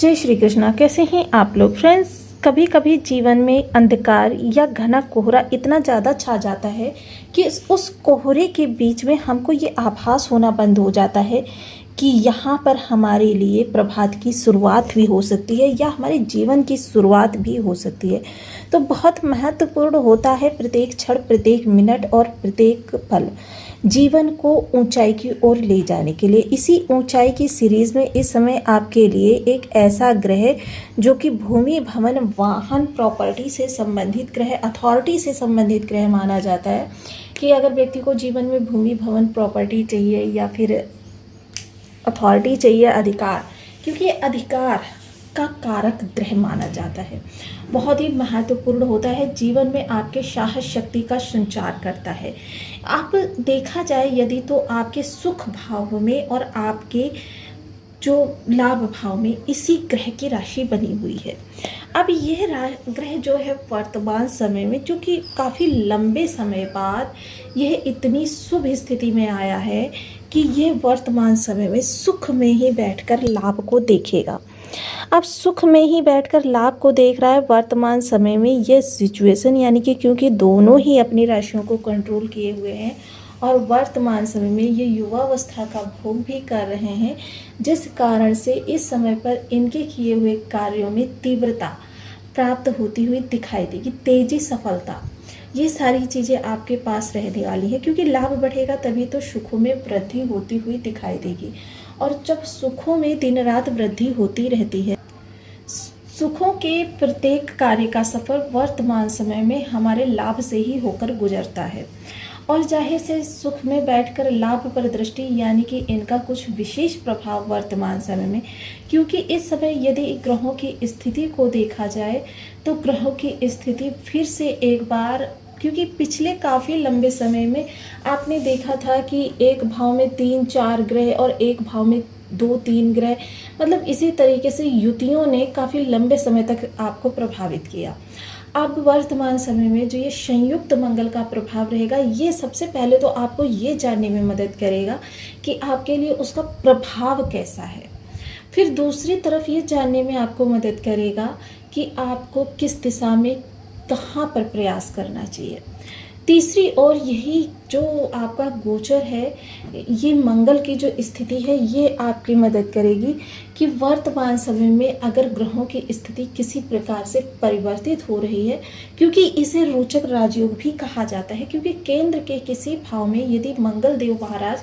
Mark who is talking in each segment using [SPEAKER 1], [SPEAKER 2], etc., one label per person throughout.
[SPEAKER 1] जय श्री कृष्णा। कैसे हैं आप लोग फ्रेंड्स। कभी कभी जीवन में अंधकार या घना कोहरा इतना ज़्यादा छा जाता है कि उस कोहरे के बीच में हमको ये आभास होना बंद हो जाता है कि यहाँ पर हमारे लिए प्रभात की शुरुआत भी हो सकती है या हमारे जीवन की शुरुआत भी हो सकती है। तो बहुत महत्वपूर्ण होता है प्रत्येक क्षण, प्रत्येक मिनट और प्रत्येक पल जीवन को ऊंचाई की ओर ले जाने के लिए। इसी ऊंचाई की सीरीज़ में इस समय आपके लिए एक ऐसा ग्रह जो कि भूमि, भवन, वाहन, प्रॉपर्टी से संबंधित ग्रह, अथॉरिटी से संबंधित ग्रह माना जाता है कि अगर व्यक्ति को जीवन में भूमि, भवन, प्रॉपर्टी चाहिए या फिर अथॉरिटी चाहिए, अधिकार, क्योंकि ये अधिकार का कारक ग्रह माना जाता है, बहुत ही महत्वपूर्ण होता है। जीवन में आपके साहस शक्ति का संचार करता है। आप देखा जाए यदि तो आपके सुख भाव में और आपके जो लाभ भाव में इसी ग्रह की राशि बनी हुई है। अब यह ग्रह जो है वर्तमान समय में, जो कि काफ़ी लंबे समय बाद यह इतनी शुभ स्थिति में आया है कि यह वर्तमान समय में सुख में ही बैठकर लाभ को देखेगा। अब सुख में ही बैठकर लाभ को देख रहा है वर्तमान समय में यह सिचुएशन, यानी कि क्योंकि दोनों ही अपनी राशियों को कंट्रोल किए हुए हैं और वर्तमान समय में ये युवावस्था का भोग भी कर रहे हैं, जिस कारण से इस समय पर इनके किए हुए कार्यों में तीव्रता प्राप्त होती हुई दिखाई देगी, तेजी, सफलता, ये सारी चीज़ें आपके पास रहने वाली है। क्योंकि लाभ बढ़ेगा तभी तो सुखों में वृद्धि होती हुई दिखाई देगी, और जब सुखों में दिन रात वृद्धि होती रहती है, सुखों के प्रत्येक कार्य का सफर वर्तमान समय में हमारे लाभ से ही होकर गुजरता है। और जाहिर से सुख में बैठकर लाभ पर दृष्टि, यानी कि इनका कुछ विशेष प्रभाव वर्तमान समय में, क्योंकि इस समय यदि ग्रहों की स्थिति को देखा जाए तो ग्रहों की स्थिति फिर से एक बार, क्योंकि पिछले काफ़ी लंबे समय में आपने देखा था कि एक भाव में 3-4 ग्रह और एक भाव में 2-3 ग्रह, मतलब इसी तरीके से युतियों ने काफ़ी लंबे समय तक आपको प्रभावित किया। अब वर्तमान समय में जो ये संयुक्त मंगल का प्रभाव रहेगा, ये सबसे पहले तो आपको ये जानने में मदद करेगा कि आपके लिए उसका प्रभाव कैसा है। फिर दूसरी तरफ ये जानने में आपको मदद करेगा कि आपको किस दिशा में कहाँ पर प्रयास करना चाहिए। तीसरी ओर यही जो आपका गोचर है, ये मंगल की जो स्थिति है, ये आपकी मदद करेगी कि वर्तमान समय में अगर ग्रहों की स्थिति किसी प्रकार से परिवर्तित हो रही है, क्योंकि इसे रोचक राजयोग भी कहा जाता है, क्योंकि केंद्र के किसी भाव में यदि मंगल देव महाराज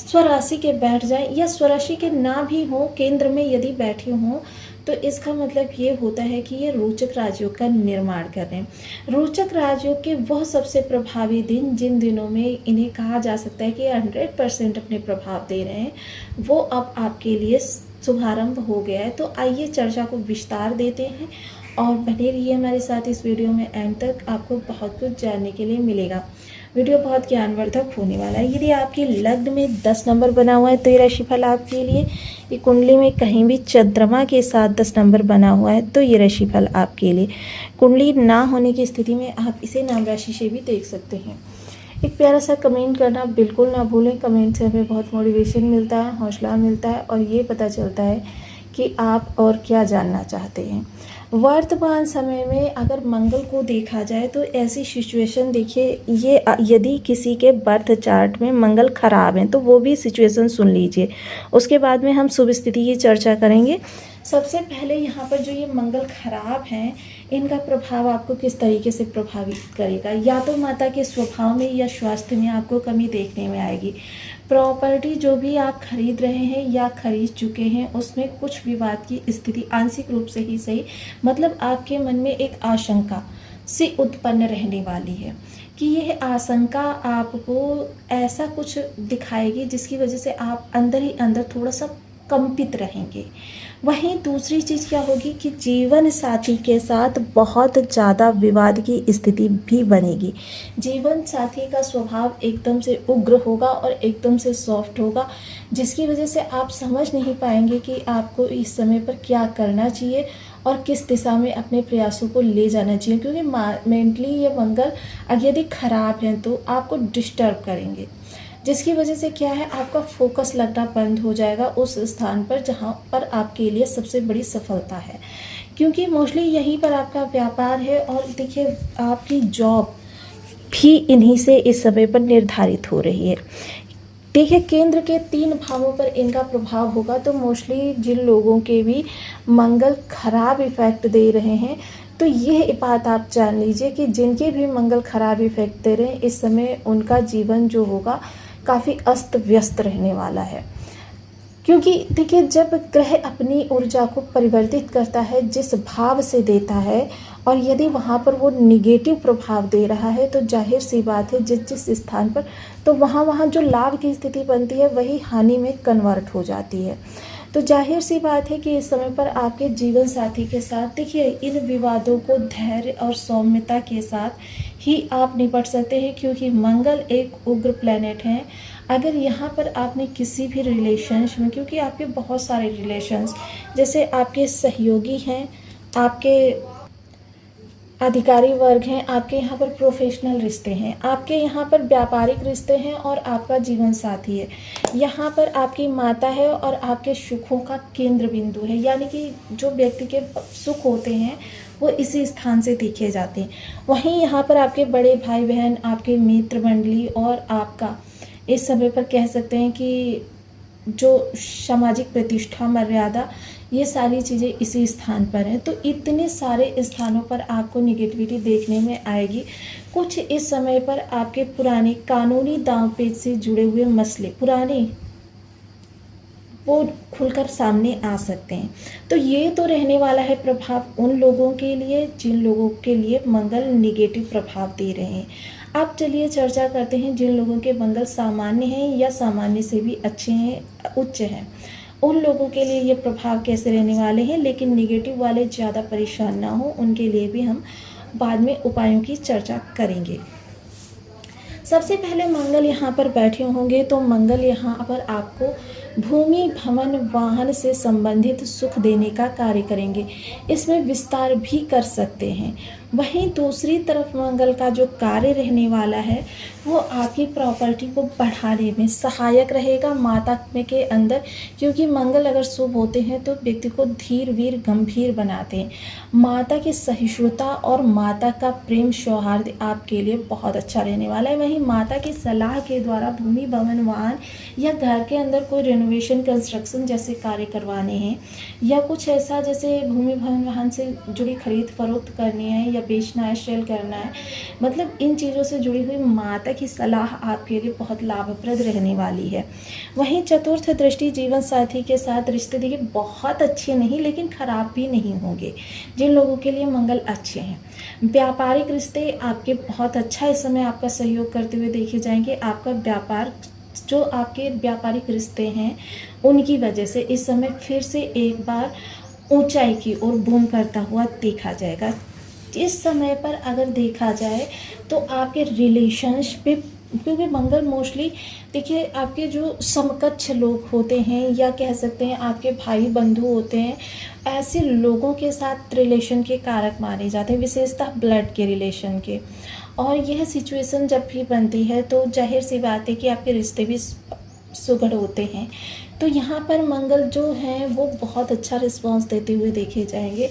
[SPEAKER 1] स्वराशि के बैठ जाए या स्वराशि के ना भी हों, केंद्र में यदि बैठे हों, तो इसका मतलब ये होता है कि ये रोचक राजयोग का निर्माण कर रहे हैं। रोचक राजयोग के वह सबसे प्रभावी दिन, जिन दिनों में इन्हें कहा जा सकता है कि 100% अपने प्रभाव दे रहे हैं, वो अब आपके लिए शुभारंभ हो गया है। तो आइए चर्चा को विस्तार देते हैं और बने रहिए हमारे साथ इस वीडियो में, एंड तक आपको बहुत कुछ जानने के लिए मिलेगा। वीडियो बहुत ज्ञानवर्धक होने वाला है। यदि आपके लग्न में 10 नंबर बना हुआ है तो ये राशिफल आपके लिए, ये कुंडली में कहीं भी चंद्रमा के साथ 10 नंबर बना हुआ है तो ये राशिफल आपके लिए। कुंडली ना होने की स्थिति में आप इसे नाम राशि से भी देख सकते हैं। एक प्यारा सा कमेंट करना बिल्कुल ना भूलें। कमेंट से हमें बहुत मोटिवेशन मिलता है, हौसला मिलता है और ये पता चलता है कि आप और क्या जानना चाहते हैं। वर्तमान समय में अगर मंगल को देखा जाए तो ऐसी सिचुएशन देखिए, ये यदि किसी के बर्थ चार्ट में मंगल खराब है तो वो भी सिचुएशन सुन लीजिए, उसके बाद में हम शुभ स्थिति की चर्चा करेंगे। सबसे पहले यहाँ पर जो ये मंगल खराब हैं, इनका प्रभाव आपको किस तरीके से प्रभावित करेगा। या तो माता के स्वभाव में या स्वास्थ्य में आपको कमी देखने में आएगी। प्रॉपर्टी जो भी आप खरीद रहे हैं या खरीद चुके हैं, उसमें कुछ विवाद की स्थिति आंशिक रूप से ही सही, मतलब आपके मन में एक आशंका से उत्पन्न रहने वाली है कि यह आशंका आपको ऐसा कुछ दिखाएगी जिसकी वजह से आप अंदर ही अंदर थोड़ा सा कंपित रहेंगे। वहीं दूसरी चीज़ क्या होगी कि जीवन साथी के साथ बहुत ज़्यादा विवाद की स्थिति भी बनेगी। जीवन साथी का स्वभाव एकदम से उग्र होगा और एकदम से सॉफ्ट होगा, जिसकी वजह से आप समझ नहीं पाएंगे कि आपको इस समय पर क्या करना चाहिए और किस दिशा में अपने प्रयासों को ले जाना चाहिए। क्योंकि मेंटली ये मंगल यदि खराब हैं तो आपको डिस्टर्ब करेंगे। जिसकी वजह से क्या है, आपका फोकस लगना बंद हो जाएगा उस स्थान पर जहाँ पर आपके लिए सबसे बड़ी सफलता है, क्योंकि मोस्टली यहीं पर आपका व्यापार है। और देखिए, आपकी जॉब भी इन्हीं से इस समय पर निर्धारित हो रही है। देखिए, केंद्र के 3 भावों पर इनका प्रभाव होगा, तो मोस्टली जिन लोगों के भी मंगल खराब इफेक्ट दे रहे हैं, तो यह बात आप जान लीजिए कि जिनके भी मंगल खराब इफेक्ट दे रहे हैं, इस समय उनका जीवन जो होगा काफ़ी अस्त व्यस्त रहने वाला है। क्योंकि देखिए, जब ग्रह अपनी ऊर्जा को परिवर्तित करता है, जिस भाव से देता है, और यदि वहाँ पर वो निगेटिव प्रभाव दे रहा है, तो जाहिर सी बात है जिस जिस स्थान पर, तो वहाँ जो लाभ की स्थिति बनती है वही हानि में कन्वर्ट हो जाती है। तो जाहिर सी बात है कि इस समय पर आपके जीवन साथी के साथ देखिए, इन विवादों को धैर्य और सौम्यता के साथ ही आप निपट सकते हैं, क्योंकि मंगल एक उग्र प्लैनेट है। अगर यहाँ पर आपने किसी भी रिलेशंस में, क्योंकि आपके बहुत सारे रिलेशंस, जैसे आपके सहयोगी हैं, आपके अधिकारी वर्ग हैं, आपके यहाँ पर प्रोफेशनल रिश्ते हैं, आपके यहाँ पर व्यापारिक रिश्ते हैं, और आपका जीवन साथी है, यहाँ पर आपकी माता है और आपके सुखों का केंद्र बिंदु है। यानी कि जो व्यक्ति के सुख होते हैं वो इसी स्थान से देखे जाते हैं। वहीं यहाँ पर आपके बड़े भाई बहन, आपके मित्र मंडली, और आपका इस समय पर कह सकते हैं कि जो सामाजिक प्रतिष्ठा, मर्यादा, ये सारी चीज़ें इसी स्थान पर हैं। तो इतने सारे स्थानों पर आपको निगेटिविटी देखने में आएगी। कुछ इस समय पर आपके पुराने कानूनी दांवपेच से जुड़े हुए मसले, पुराने, वो खुलकर सामने आ सकते हैं। तो ये तो रहने वाला है प्रभाव उन लोगों के लिए जिन लोगों के लिए मंगल निगेटिव प्रभाव दे रहे हैं। अब चलिए चर्चा करते हैं जिन लोगों के मंगल सामान्य हैं या सामान्य से भी अच्छे हैं, उच्च हैं, उन लोगों के लिए ये प्रभाव कैसे रहने वाले हैं। लेकिन निगेटिव वाले ज़्यादा परेशान ना हो, उनके लिए भी हम बाद में उपायों की चर्चा करेंगे। सबसे पहले मंगल यहाँ पर बैठे होंगे, तो मंगल यहाँ पर आपको भूमि, भवन, वाहन से संबंधित सुख देने का कार्य करेंगे। इसमें विस्तार भी कर सकते हैं। वहीं दूसरी तरफ मंगल का जो कार्य रहने वाला है वो आपकी प्रॉपर्टी को बढ़ाने में सहायक रहेगा माता में के अंदर, क्योंकि मंगल अगर शुभ होते हैं तो व्यक्ति को धीर, वीर, गंभीर बनाते हैं। माता की सहिष्णुता और माता का प्रेम सौहार्द आपके लिए बहुत अच्छा रहने वाला है। वहीं माता की सलाह के द्वारा भूमि, भवन, वाहन या घर के अंदर कोई रेनोवेशन, कंस्ट्रक्शन जैसे कार्य करवाने हैं, या कुछ ऐसा जैसे भूमि, भवन, वाहन से जुड़ी खरीद फरोख्त करनी है, या बेचना है, सेल करना है, मतलब इन चीज़ों से जुड़ी हुई माता की सलाह आपके लिए बहुत लाभप्रद रहने वाली है। वहीं चतुर्थ दृष्टि जीवन साथी के साथ रिश्ते देखिए बहुत अच्छे नहीं, लेकिन खराब भी नहीं होंगे जिन लोगों के लिए मंगल अच्छे हैं। व्यापारिक रिश्ते आपके बहुत अच्छा इस समय आपका सहयोग करते हुए देखे जाएंगे। आपका व्यापार, जो आपके व्यापारिक रिश्ते हैं, उनकी वजह से इस समय फिर से एक बार ऊंचाई की ओर बूम करता हुआ देखा जाएगा। इस समय पर अगर देखा जाए तो आपके रिलेशनशिप, क्योंकि मंगल मोस्टली देखिए आपके जो समकक्ष लोग होते हैं, या कह सकते हैं आपके भाई बंधु होते हैं, ऐसे लोगों के साथ रिलेशन के कारक माने जाते हैं, विशेषतः ब्लड के रिलेशन के। और यह सिचुएशन जब भी बनती है तो जाहिर सी बात है कि आपके रिश्ते भी सुगढ़ होते हैं। तो यहाँ पर मंगल जो हैं वो बहुत अच्छा रिस्पांस देते हुए देखे जाएंगे।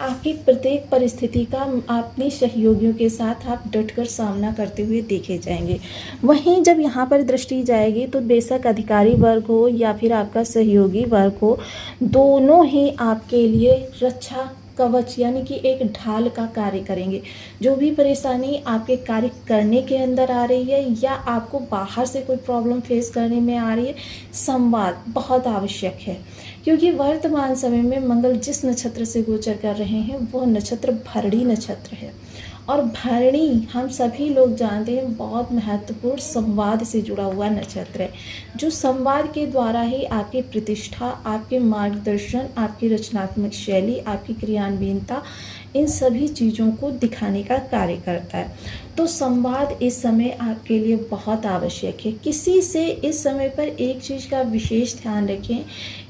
[SPEAKER 1] आपकी प्रत्येक परिस्थिति का अपने सहयोगियों के साथ आप डटकर सामना करते हुए देखे जाएंगे। वहीं जब यहाँ पर दृष्टि जाएगी तो बेशक अधिकारी वर्ग हो या फिर आपका सहयोगी वर्ग हो, दोनों ही आपके लिए रक्षा कवच यानी कि एक ढाल का कार्य करेंगे। जो भी परेशानी आपके कार्य करने के अंदर आ रही है या आपको बाहर से कोई प्रॉब्लम फेस करने में आ रही है, संवाद बहुत आवश्यक है, क्योंकि वर्तमान समय में मंगल जिस नक्षत्र से गोचर कर रहे हैं वो नक्षत्र भरणी नक्षत्र है। और भरणी हम सभी लोग जानते हैं बहुत महत्वपूर्ण संवाद से जुड़ा हुआ नक्षत्र है, जो संवाद के द्वारा ही आपकी प्रतिष्ठा, आपके मार्गदर्शन, आपकी रचनात्मक शैली, आपकी क्रियान्वयनता, इन सभी चीज़ों को दिखाने का कार्य करता है। तो संवाद इस समय आपके लिए बहुत आवश्यक है। किसी से इस समय पर एक चीज़ का विशेष ध्यान रखें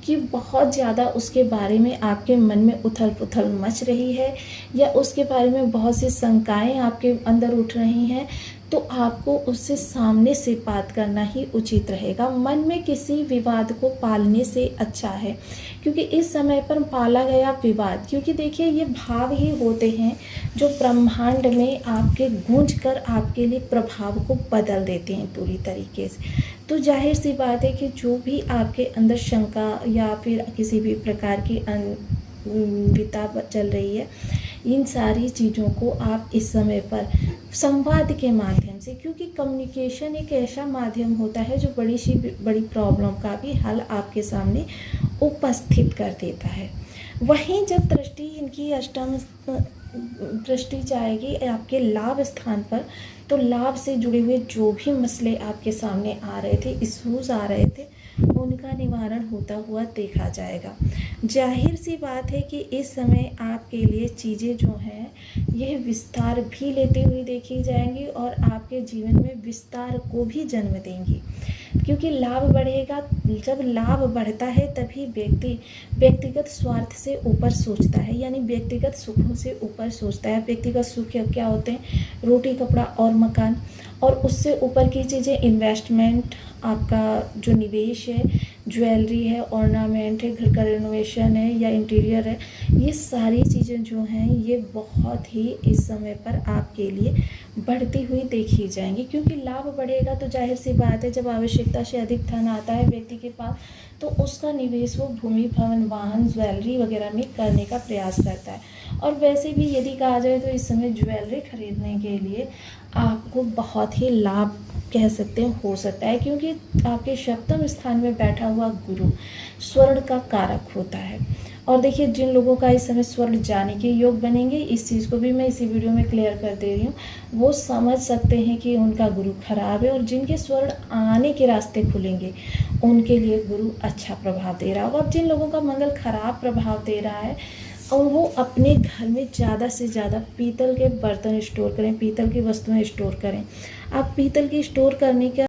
[SPEAKER 1] कि बहुत ज़्यादा उसके बारे में आपके मन में उथल पुथल मच रही है, या उसके बारे में बहुत सी शंकाएं आपके अंदर उठ रही हैं, तो आपको उससे सामने से बात करना ही उचित रहेगा। मन में किसी विवाद को पालने से अच्छा है, क्योंकि इस समय पर पाला गया विवाद, क्योंकि देखिए ये भाव ही होते हैं जो ब्रह्मांड में आपके गूंज कर आपके लिए प्रभाव को बदल देते हैं पूरी तरीके से। तो जाहिर सी बात है कि जो भी आपके अंदर शंका या फिर किसी भी प्रकार की विता चल रही है, इन सारी चीज़ों को आप इस समय पर संवाद के माध्यम से, क्योंकि कम्युनिकेशन एक ऐसा माध्यम होता है जो बड़ी प्रॉब्लम का भी हल आपके सामने उपस्थित कर देता है। वहीं जब दृष्टि इनकी अष्टम दृष्टि जाएगी आपके लाभ स्थान पर, तो लाभ से जुड़े हुए जो भी मसले आपके सामने आ रहे थे, इश्यूज आ रहे थे, उनका निवारण होता हुआ देखा जाएगा। जाहिर सी बात है कि इस समय आपके लिए चीज़ें जो हैं यह विस्तार भी लेते हुए देखी जाएंगी और आपके जीवन में विस्तार को भी जन्म देंगी, क्योंकि लाभ बढ़ेगा। जब लाभ बढ़ता है तभी व्यक्ति व्यक्तिगत स्वार्थ से ऊपर सोचता है, यानी व्यक्तिगत सुखों से ऊपर सोचता है। व्यक्तिगत सुख क्या होते हैं? रोटी, कपड़ा और मकान, और उससे ऊपर की चीज़ें इन्वेस्टमेंट, आपका जो निवेश है, ज्वेलरी है, ऑर्नामेंट है, घर का रेनोवेशन है या इंटीरियर है, ये सारी चीज़ें जो हैं ये बहुत ही इस समय पर आपके लिए बढ़ती हुई देखी जाएंगी। क्योंकि लाभ बढ़ेगा तो जाहिर सी बात है, जब आवश्यकता से अधिक धन आता है व्यक्ति के पास, तो उसका निवेश वो भूमि, भवन, वाहन, ज्वेलरी वगैरह में करने का प्रयास करता है। और वैसे भी यदि कहा जाए तो इस समय ज्वेलरी खरीदने के लिए आपको बहुत ही लाभ कह सकते हैं हो सकता है, क्योंकि आपके सप्तम स्थान में बैठा हुआ गुरु स्वर्ण का कारक होता है। और देखिए, जिन लोगों का इस समय स्वर्ण जाने के योग बनेंगे, इस चीज़ को भी मैं इसी वीडियो में क्लियर कर दे रही हूँ, वो समझ सकते हैं कि उनका गुरु खराब है। और जिनके स्वर्ण आने के रास्ते खुलेंगे उनके लिए गुरु अच्छा प्रभाव दे रहा होगा। अब जिन लोगों का मंगल खराब प्रभाव दे रहा है, और वो अपने घर में ज़्यादा से ज़्यादा पीतल के बर्तन स्टोर करें, पीतल की वस्तुएं स्टोर करें। आप पीतल की स्टोर करने का